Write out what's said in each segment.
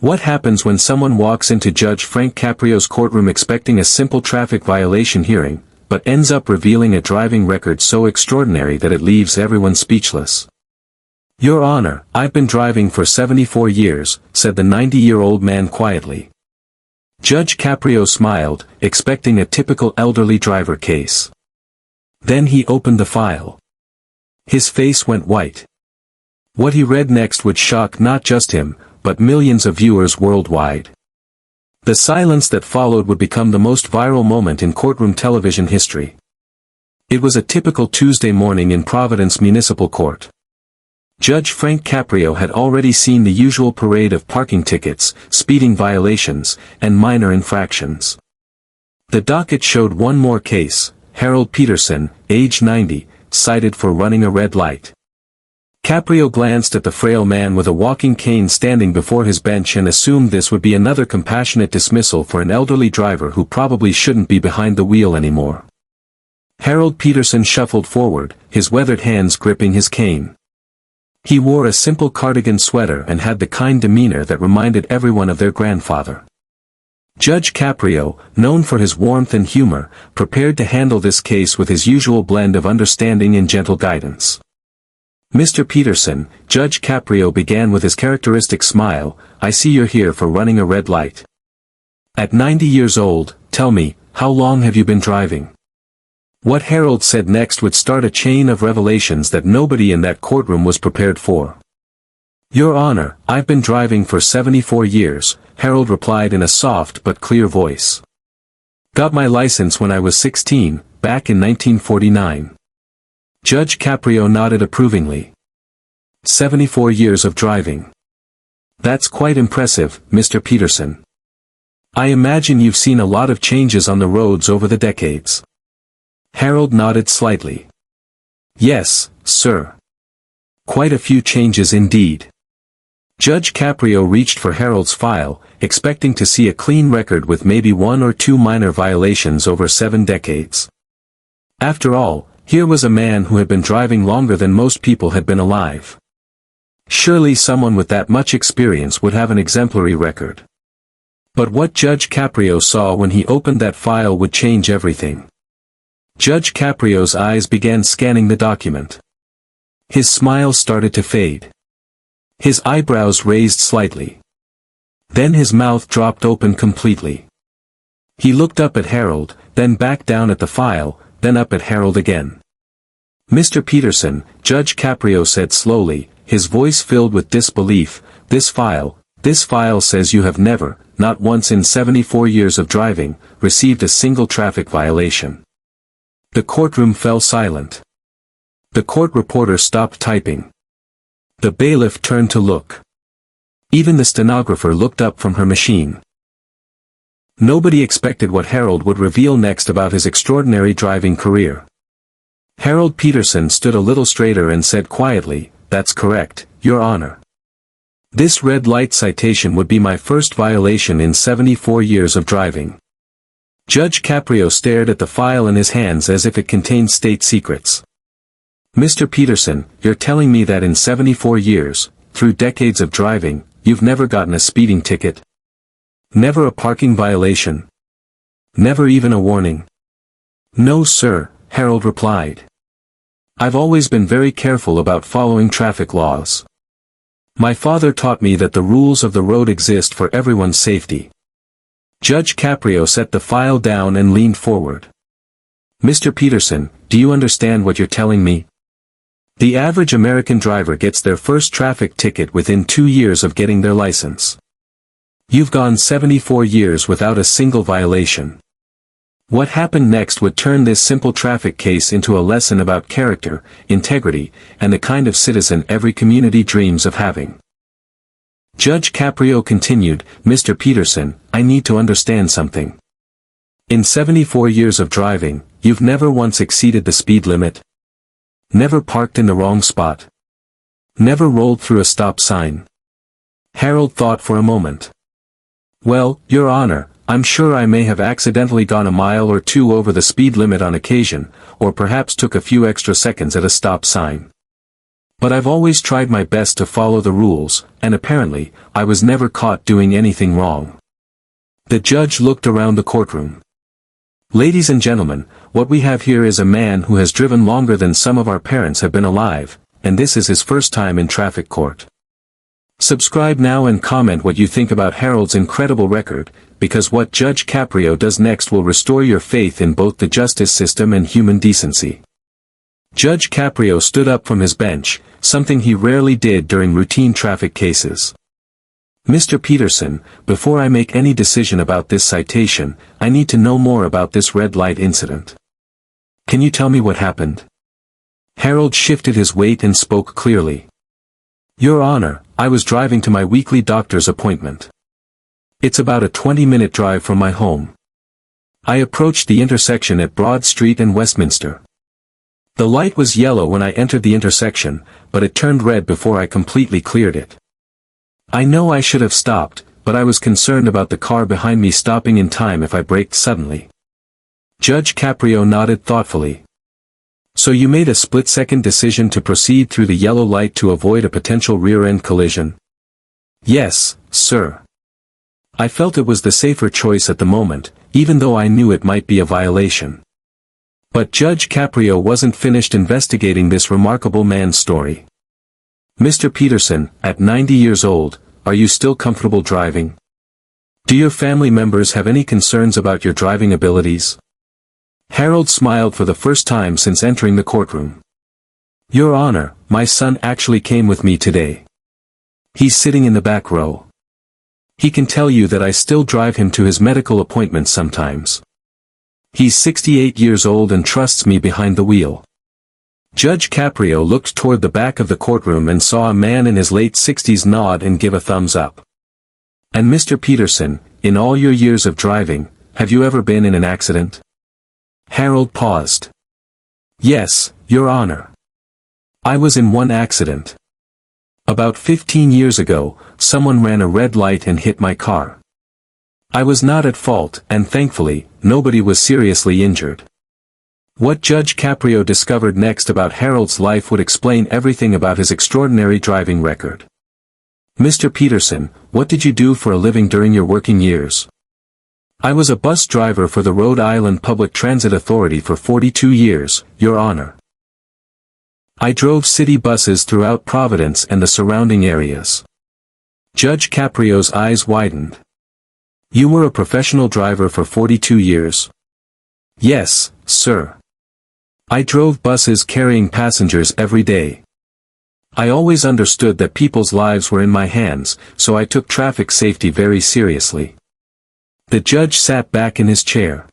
What happens when someone walks into Judge Frank Caprio's courtroom expecting a simple traffic violation hearing, but ends up revealing a driving record so extraordinary that it leaves everyone speechless? "Your Honor, I've been driving for 74 years, said the 90-year-old man quietly. Judge Caprio smiled, expecting a typical elderly driver case. Then he opened the file. His face went white. What he read next would shock not just him, but millions of viewers worldwide. The silence that followed would become the most viral moment in courtroom television history. It was a typical Tuesday morning in Providence Municipal Court. Judge Frank Caprio had already seen the usual parade of parking tickets, speeding violations, and minor infractions. The docket showed one more case: Harold Peterson, age 90, cited for running a red light. Caprio glanced at the frail man with a walking cane standing before his bench and assumed this would be another compassionate dismissal for an elderly driver who probably shouldn't be behind the wheel anymore. Harold Peterson shuffled forward, his weathered hands gripping his cane. He wore a simple cardigan sweater and had the kind demeanor that reminded everyone of their grandfather. Judge Caprio, known for his warmth and humor, prepared to handle this case with his usual blend of understanding and gentle guidance. "Mr. Peterson," Judge Caprio began with his characteristic smile, "I see you're here for running a red light. At 90 years old, tell me, how long have you been driving?" What Harold said next would start a chain of revelations that nobody in that courtroom was prepared for. "Your Honor, I've been driving for 74 years, Harold replied in a soft but clear voice. "Got my license when I was 16, back in 1949. Judge Caprio nodded approvingly. 74 years of driving. That's quite impressive, Mr. Peterson. I imagine you've seen a lot of changes on the roads over the decades." Harold nodded slightly. "Yes, sir. Quite a few changes indeed." Judge Caprio reached for Harold's file, expecting to see a clean record with maybe one or two minor violations over 7 decades. After all, here was a man who had been driving longer than most people had been alive. Surely someone with that much experience would have an exemplary record. But what Judge Caprio saw when he opened that file would change everything. Judge Caprio's eyes began scanning the document. His smile started to fade. His eyebrows raised slightly. Then his mouth dropped open completely. He looked up at Harold, then back down at the file, then up at Harold again. "Mr. Peterson," Judge Caprio said slowly, his voice filled with disbelief, this file says you have never, not once in 74 years of driving, received a single traffic violation." The courtroom fell silent. The court reporter stopped typing. The bailiff turned to look. Even the stenographer looked up from her machine. Nobody expected what Harold would reveal next about his extraordinary driving career. Harold Peterson stood a little straighter and said quietly, "That's correct, Your Honor. This red light citation would be my first violation in 74 years of driving." Judge Caprio stared at the file in his hands as if it contained state secrets. "Mr. Peterson, you're telling me that in 74 years, through decades of driving, you've never gotten a speeding ticket? Never a parking violation? Never even a warning?" "No, sir," Harold replied. "I've always been very careful about following traffic laws. My father taught me that the rules of the road exist for everyone's safety." Judge Caprio set the file down and leaned forward. "Mr. Peterson, do you understand what you're telling me? The average American driver gets their first traffic ticket within 2 years of getting their license. You've gone 74 years without a single violation. What happened next would turn this simple traffic case into a lesson about character, integrity, and the kind of citizen every community dreams of having." Judge Caprio continued, "Mr. Peterson, I need to understand something. In 74 years of driving, you've never once exceeded the speed limit? Never parked in the wrong spot? Never rolled through a stop sign?" Harold thought for a moment. "Well, Your Honor, I'm sure I may have accidentally gone a mile or two over the speed limit on occasion, or perhaps took a few extra seconds at a stop sign. But I've always tried my best to follow the rules, and apparently, I was never caught doing anything wrong. The judge looked around the courtroom. Ladies and gentlemen, what we have here is a man who has driven longer than some of our parents have been alive, and this is his first time in traffic court. Subscribe now and comment what you think about Harold's incredible record, because what Judge Caprio does next will restore your faith in both the justice system and human decency. Judge Caprio stood up from his bench, something he rarely did during routine traffic cases. Mr. Peterson, before I make any decision about this citation, I need to know more about this red light incident. Can you tell me what happened? Harold shifted his weight and spoke clearly. Your Honor, I was driving to my weekly doctor's appointment. It's about a 20-minute drive from my home. I approached the intersection at Broad Street and Westminster. The light was yellow when I entered the intersection, but it turned red before I completely cleared it. I know I should have stopped, but I was concerned about the car behind me stopping in time if I braked suddenly. Judge Caprio nodded thoughtfully. So you made a split-second decision to proceed through the yellow light to avoid a potential rear-end collision? Yes, sir. I felt it was the safer choice at the moment, even though I knew it might be a violation. But Judge Caprio wasn't finished investigating this remarkable man's story. Mr. Peterson, at 90 years old, are you still comfortable driving? Do your family members have any concerns about your driving abilities? Harold smiled for the first time since entering the courtroom. Your Honor, my son actually came with me today. He's sitting in the back row. He can tell you that I still drive him to his medical appointments sometimes. He's 68 years old and trusts me behind the wheel. Judge Caprio looked toward the back of the courtroom and saw a man in his late 60s nod and give a thumbs up. And Mr. Peterson, in all your years of driving, have you ever been in an accident? Harold paused. Yes, Your Honor. I was in one accident. About 15 years ago, someone ran a red light and hit my car. I was not at fault, and thankfully, nobody was seriously injured. What Judge Caprio discovered next about Harold's life would explain everything about his extraordinary driving record. Mr. Peterson, what did you do for a living during your working years? I was a bus driver for the Rhode Island Public Transit Authority for 42 years, Your Honor. I drove city buses throughout Providence and the surrounding areas. Judge Caprio's eyes widened. You were a professional driver for 42 years? Yes, sir. I drove buses carrying passengers every day. I always understood that people's lives were in my hands, so I took traffic safety very seriously. The judge sat back in his chair.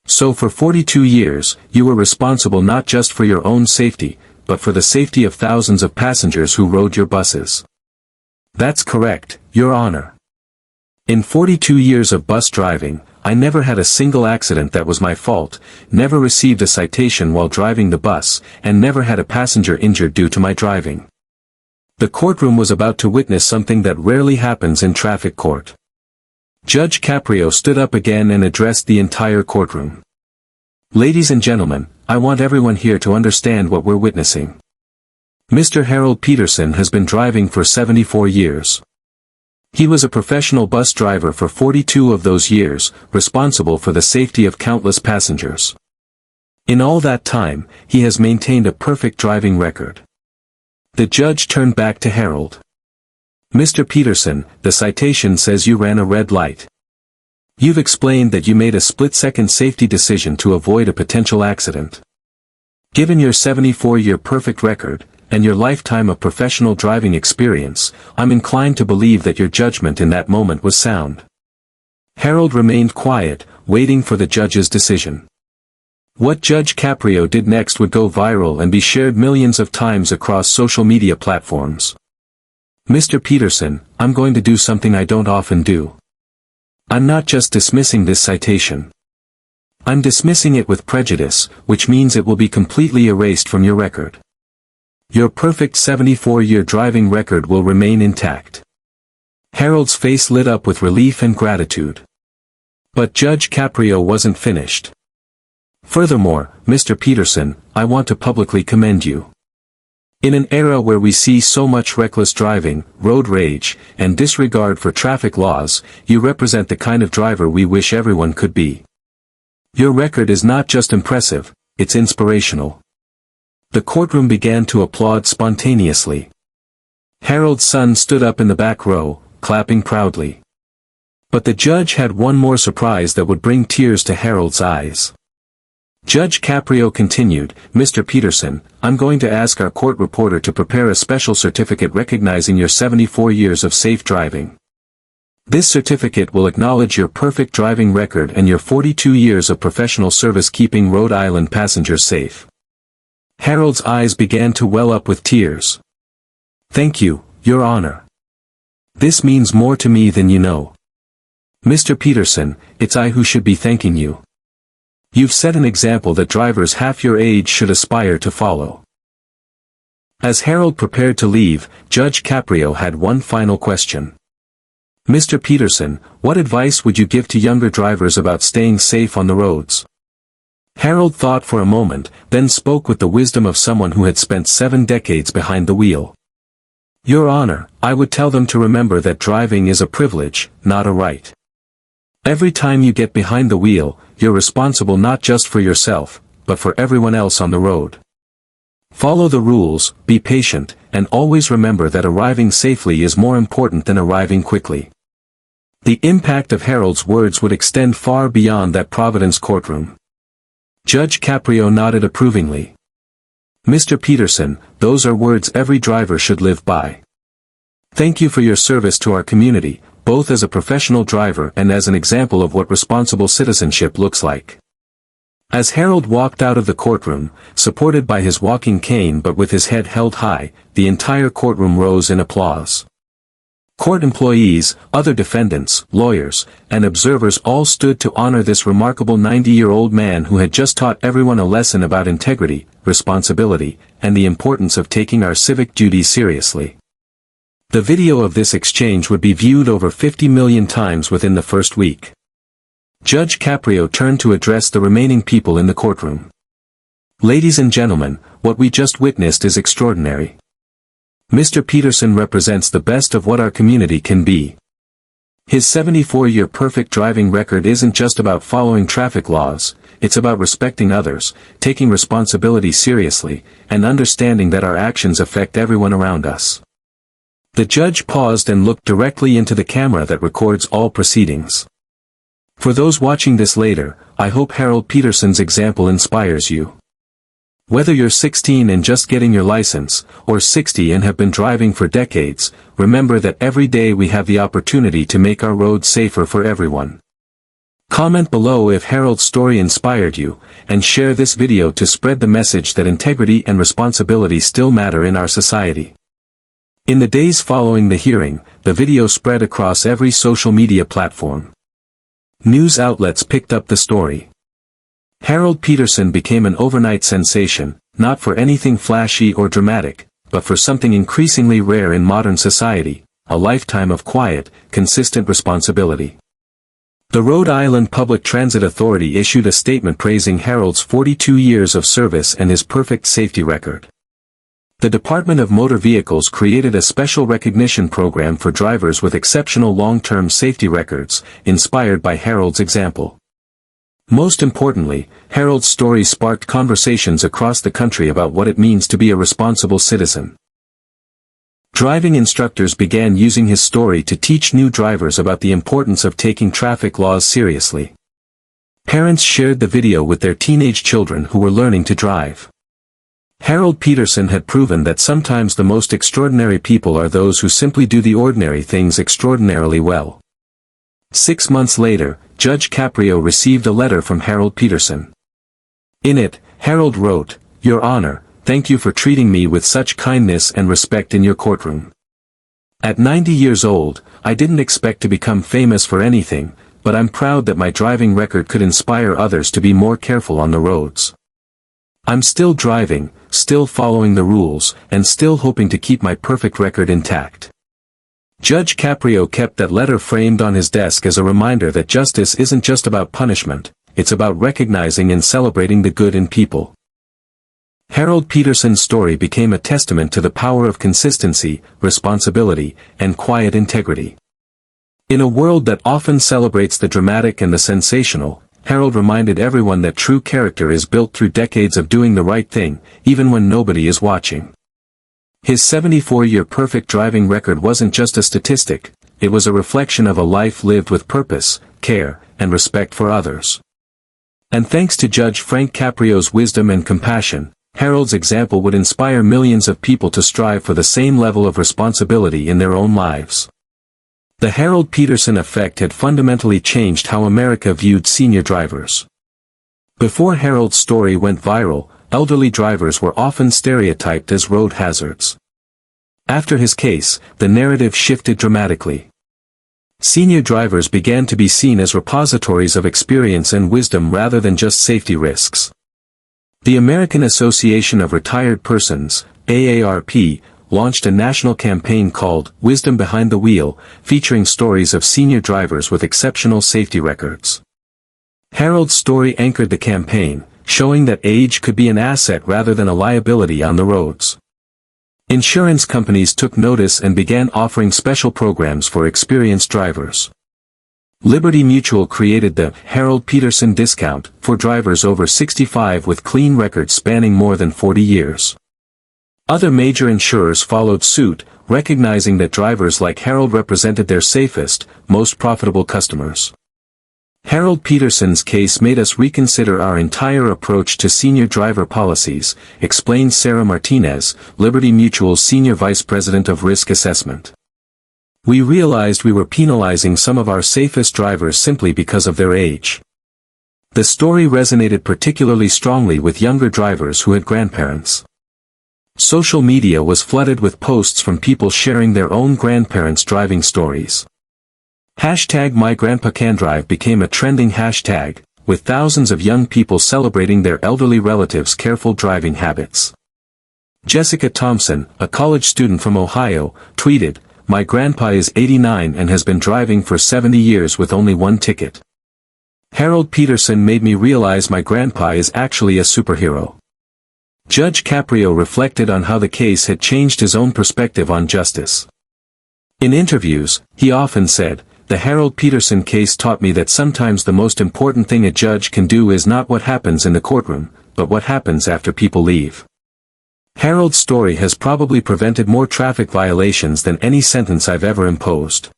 So for 42 years, you were responsible not just for your own safety, but for the safety of thousands of passengers who rode your buses. That's correct, Your Honor. In 42 years of bus driving, I never had a single accident that was my fault, never received a citation while driving the bus, and never had a passenger injured due to my driving. The courtroom was about to witness something that rarely happens in traffic court. Judge Caprio stood up again and addressed the entire courtroom. Ladies and gentlemen, I want everyone here to understand what we're witnessing. Mr. Harold Peterson has been driving for 74 years. He was a professional bus driver for 42 of those years, responsible for the safety of countless passengers. In all that time, he has maintained a perfect driving record. The judge turned back to Harold. Mr. Peterson, the citation says you ran a red light. You've explained that you made a split-second safety decision to avoid a potential accident. Given your 74-year perfect record, and your lifetime of professional driving experience, I'm inclined to believe that your judgment in that moment was sound. Harold remained quiet, waiting for the judge's decision. What Judge Caprio did next would go viral and be shared millions of times across social media platforms. Mr. Peterson, I'm going to do something I don't often do. I'm not just dismissing this citation. I'm dismissing it with prejudice, which means it will be completely erased from your record. Your perfect 74-year driving record will remain intact. Harold's face lit up with relief and gratitude. But Judge Caprio wasn't finished. Furthermore, Mr. Peterson, I want to publicly commend you. In an era where we see so much reckless driving, road rage, and disregard for traffic laws, you represent the kind of driver we wish everyone could be. Your record is not just impressive, it's inspirational. The courtroom began to applaud spontaneously. Harold's son stood up in the back row, clapping proudly. But the judge had one more surprise that would bring tears to Harold's eyes. Judge Caprio continued, "Mr. Peterson, I'm going to ask our court reporter to prepare a special certificate recognizing your 74 years of safe driving. This certificate will acknowledge your perfect driving record and your 42 years of professional service keeping Rhode Island passengers safe." Harold's eyes began to well up with tears. "Thank you, Your Honor. This means more to me than you know. Mr. Peterson, it's I who should be thanking you. You've set an example that drivers half your age should aspire to follow." As Harold prepared to leave, Judge Caprio had one final question. "Mr. Peterson, what advice would you give to younger drivers about staying safe on the roads?" Harold thought for a moment, then spoke with the wisdom of someone who had spent 7 decades behind the wheel. "Your Honor, I would tell them to remember that driving is a privilege, not a right. Every time you get behind the wheel, you're responsible not just for yourself, but for everyone else on the road. Follow the rules, be patient, and always remember that arriving safely is more important than arriving quickly." The impact of Harold's words would extend far beyond that Providence courtroom. Judge Caprio nodded approvingly. "Mr. Peterson, those are words every driver should live by. Thank you for your service to our community, both as a professional driver and as an example of what responsible citizenship looks like." As Harold walked out of the courtroom, supported by his walking cane but with his head held high, the entire courtroom rose in applause. Court employees, other defendants, lawyers, and observers all stood to honor this remarkable 90-year-old man who had just taught everyone a lesson about integrity, responsibility, and the importance of taking our civic duties seriously. The video of this exchange would be viewed over 50 million times within the first week. Judge Caprio turned to address the remaining people in the courtroom. "Ladies and gentlemen, what we just witnessed is extraordinary. Mr. Peterson represents the best of what our community can be. His 74-year perfect driving record isn't just about following traffic laws, it's about respecting others, taking responsibility seriously, and understanding that our actions affect everyone around us." The judge paused and looked directly into the camera that records all proceedings. "For those watching this later, I hope Harold Peterson's example inspires you. Whether you're 16 and just getting your license, or 60 and have been driving for decades, remember that every day we have the opportunity to make our roads safer for everyone." Comment below if Harold's story inspired you, and share this video to spread the message that integrity and responsibility still matter in our society. In the days following the hearing, the video spread across every social media platform. News outlets picked up the story. Harold Peterson became an overnight sensation, not for anything flashy or dramatic, but for something increasingly rare in modern society, a lifetime of quiet, consistent responsibility. The Rhode Island Public Transit Authority issued a statement praising Harold's 42 years of service and his perfect safety record. The Department of Motor Vehicles created a special recognition program for drivers with exceptional long-term safety records, inspired by Harold's example. Most importantly, Harold's story sparked conversations across the country about what it means to be a responsible citizen. Driving instructors began using his story to teach new drivers about the importance of taking traffic laws seriously. Parents shared the video with their teenage children who were learning to drive. Harold Peterson had proven that sometimes the most extraordinary people are those who simply do the ordinary things extraordinarily well. 6 months later, Judge Caprio received a letter from Harold Peterson. In it, Harold wrote, "Your Honor, thank you for treating me with such kindness and respect in your courtroom. At 90 years old, I didn't expect to become famous for anything, but I'm proud that my driving record could inspire others to be more careful on the roads. I'm still driving, still following the rules, and still hoping to keep my perfect record intact." Judge Caprio kept that letter framed on his desk as a reminder that justice isn't just about punishment, it's about recognizing and celebrating the good in people. Harold Peterson's story became a testament to the power of consistency, responsibility, and quiet integrity. In a world that often celebrates the dramatic and the sensational, Harold reminded everyone that true character is built through decades of doing the right thing, even when nobody is watching. His 74-year perfect driving record wasn't just a statistic, it was a reflection of a life lived with purpose, care, and respect for others. And thanks to Judge Frank Caprio's wisdom and compassion, Harold's example would inspire millions of people to strive for the same level of responsibility in their own lives. The Harold Peterson effect had fundamentally changed how America viewed senior drivers. Before Harold's story went viral, elderly drivers were often stereotyped as road hazards. After his case, the narrative shifted dramatically. Senior drivers began to be seen as repositories of experience and wisdom rather than just safety risks. The American Association of Retired Persons, AARP, launched a national campaign called Wisdom Behind the Wheel, featuring stories of senior drivers with exceptional safety records. Harold's story anchored the campaign, showing that age could be an asset rather than a liability on the roads. Insurance companies took notice and began offering special programs for experienced drivers. Liberty Mutual created the Harold Peterson discount for drivers over 65 with clean records spanning more than 40 years. Other major insurers followed suit, recognizing that drivers like Harold represented their safest, most profitable customers. Harold Peterson's case made us reconsider our entire approach to senior driver policies, explained Sarah Martinez, Liberty Mutual's Senior Vice President of Risk Assessment. We realized we were penalizing some of our safest drivers simply because of their age. The story resonated particularly strongly with younger drivers who had grandparents. Social media was flooded with posts from people sharing their own grandparents' driving stories. #MyGrandpaCanDrive became a trending hashtag, with thousands of young people celebrating their elderly relatives' careful driving habits. Jessica Thompson, a college student from Ohio, tweeted, "My grandpa is 89 and has been driving for 70 years with only one ticket. Harold Peterson made me realize my grandpa is actually a superhero." Judge Caprio reflected on how the case had changed his own perspective on justice. In interviews, he often said, "The Harold Peterson case taught me that sometimes the most important thing a judge can do is not what happens in the courtroom, but what happens after people leave." Harold's story has probably prevented more traffic violations than any sentence I've ever imposed.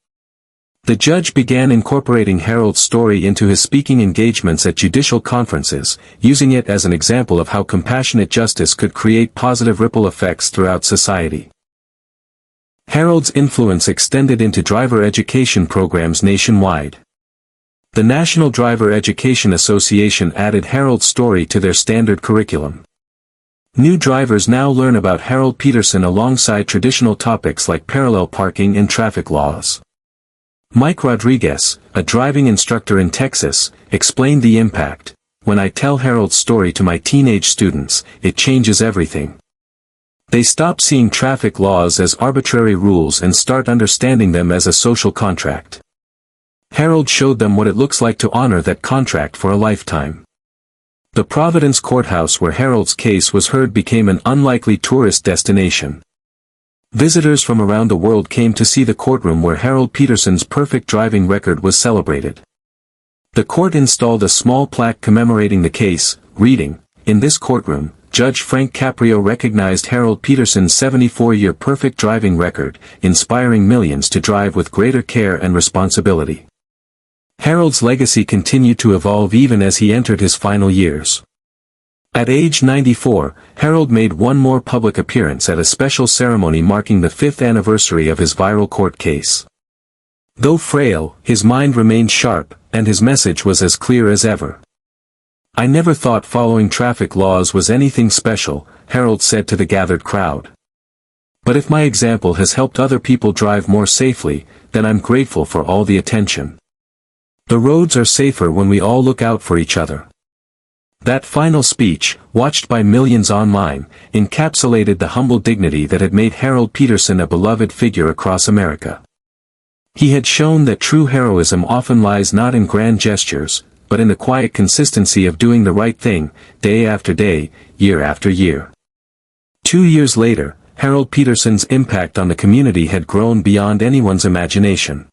The judge began incorporating Harold's story into his speaking engagements at judicial conferences, using it as an example of how compassionate justice could create positive ripple effects throughout society. Harold's influence extended into driver education programs nationwide. The National Driver Education Association added Harold's story to their standard curriculum. New drivers now learn about Harold Peterson alongside traditional topics like parallel parking and traffic laws. Mike Rodriguez, a driving instructor in Texas, explained the impact. "When I tell Harold's story to my teenage students, it changes everything. They stop seeing traffic laws as arbitrary rules and start understanding them as a social contract." Harold showed them what it looks like to honor that contract for a lifetime. The Providence courthouse where Harold's case was heard became an unlikely tourist destination. Visitors from around the world came to see the courtroom where Harold Peterson's perfect driving record was celebrated. The court installed a small plaque commemorating the case, reading, "In this courtroom, Judge Frank Caprio recognized Harold Peterson's 74-year perfect driving record, inspiring millions to drive with greater care and responsibility." Harold's legacy continued to evolve even as he entered his final years. At age 94, Harold made one more public appearance at a special ceremony marking the 5th anniversary of his viral court case. Though frail, his mind remained sharp, and his message was as clear as ever. "I never thought following traffic laws was anything special," Harold said to the gathered crowd. "But if my example has helped other people drive more safely, then I'm grateful for all the attention. The roads are safer when we all look out for each other." That final speech, watched by millions online, encapsulated the humble dignity that had made Harold Peterson a beloved figure across America. He had shown that true heroism often lies not in grand gestures, but in the quiet consistency of doing the right thing, day after day, year after year. 2 years later, Harold Peterson's impact on the community had grown beyond anyone's imagination.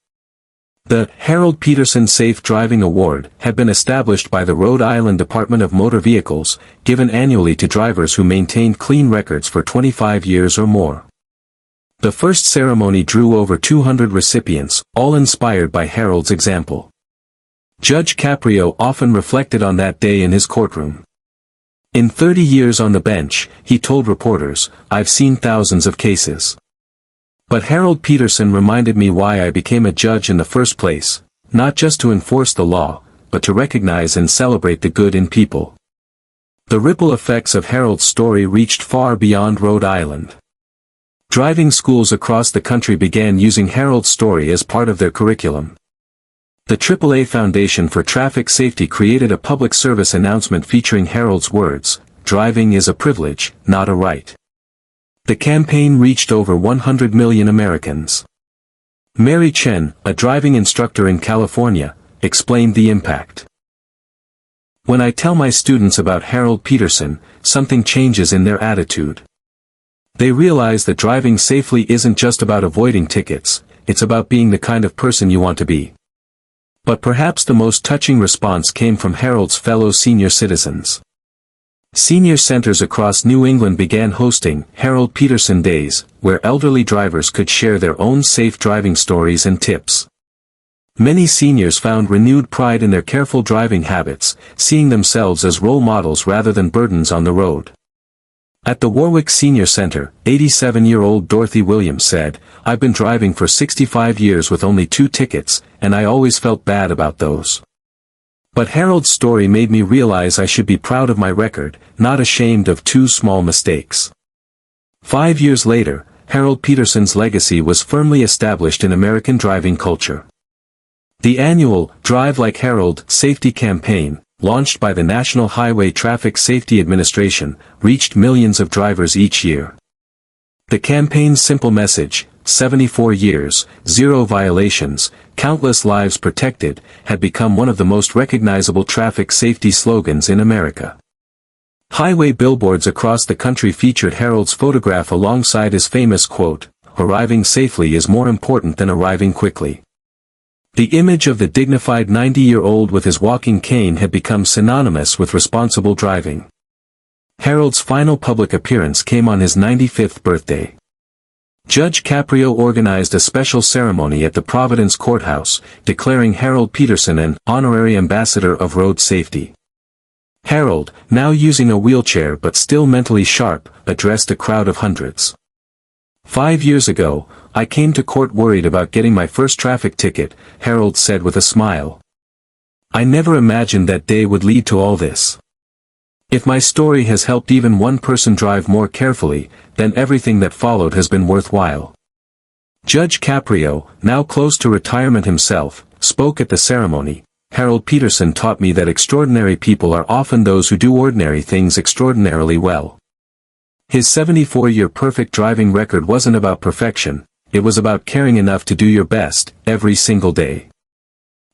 The Harold Peterson Safe Driving Award had been established by the Rhode Island Department of Motor Vehicles, given annually to drivers who maintained clean records for 25 years or more. The first ceremony drew over 200 recipients, all inspired by Harold's example. Judge Caprio often reflected on that day in his courtroom. In 30 years on the bench, he told reporters, "I've seen thousands of cases. But Harold Peterson reminded me why I became a judge in the first place, not just to enforce the law, but to recognize and celebrate the good in people." The ripple effects of Harold's story reached far beyond Rhode Island. Driving schools across the country began using Harold's story as part of their curriculum. The AAA Foundation for Traffic Safety created a public service announcement featuring Harold's words, "Driving is a privilege, not a right." The campaign reached over 100 million Americans. Mary Chen, a driving instructor in California, explained the impact. "When I tell my students about Harold Peterson, something changes in their attitude. They realize that driving safely isn't just about avoiding tickets, it's about being the kind of person you want to be." But perhaps the most touching response came from Harold's fellow senior citizens. Senior centers across New England began hosting Harold Peterson Days, where elderly drivers could share their own safe driving stories and tips. Many seniors found renewed pride in their careful driving habits, seeing themselves as role models rather than burdens on the road. At the Warwick Senior Center, 87-year-old Dorothy Williams said, "I've been driving for 65 years with only 2 tickets, and I always felt bad about those. But Harold's story made me realize I should be proud of my record, not ashamed of 2 small mistakes." 5 years later, Harold Peterson's legacy was firmly established in American driving culture. The annual Drive Like Harold safety campaign, launched by the National Highway Traffic Safety Administration, reached millions of drivers each year. The campaign's simple message, 74 years, 0 violations, countless lives protected, had become one of the most recognizable traffic safety slogans in America. Highway billboards across the country featured Harold's photograph alongside his famous quote, "Arriving safely is more important than arriving quickly." The image of the dignified 90-year-old with his walking cane had become synonymous with responsible driving. Harold's final public appearance came on his 95th birthday. Judge Caprio organized a special ceremony at the Providence Courthouse, declaring Harold Peterson an honorary ambassador of road safety. Harold, now using a wheelchair but still mentally sharp, addressed a crowd of hundreds. "5 years ago, I came to court worried about getting my first traffic ticket," Harold said with a smile. "I never imagined that day would lead to all this. If my story has helped even one person drive more carefully, then everything that followed has been worthwhile." Judge Caprio, now close to retirement himself, spoke at the ceremony. "Harold Peterson taught me that extraordinary people are often those who do ordinary things extraordinarily well." His 74-year perfect driving record wasn't about perfection, it was about caring enough to do your best, every single day.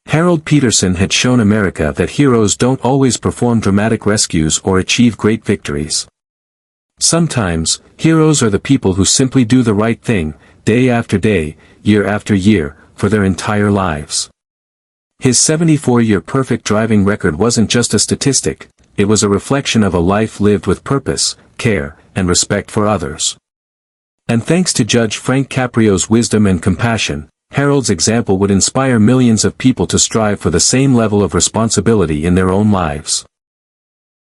Harold Peterson had shown America that heroes don't always perform dramatic rescues or achieve great victories. Sometimes, heroes are the people who simply do the right thing, day after day, year after year, for their entire lives. His 74-year perfect driving record wasn't just a statistic, it was a reflection of a life lived with purpose, care, and respect for others. And thanks to Judge Frank Caprio's wisdom and compassion, Harold's example would inspire millions of people to strive for the same level of responsibility in their own lives.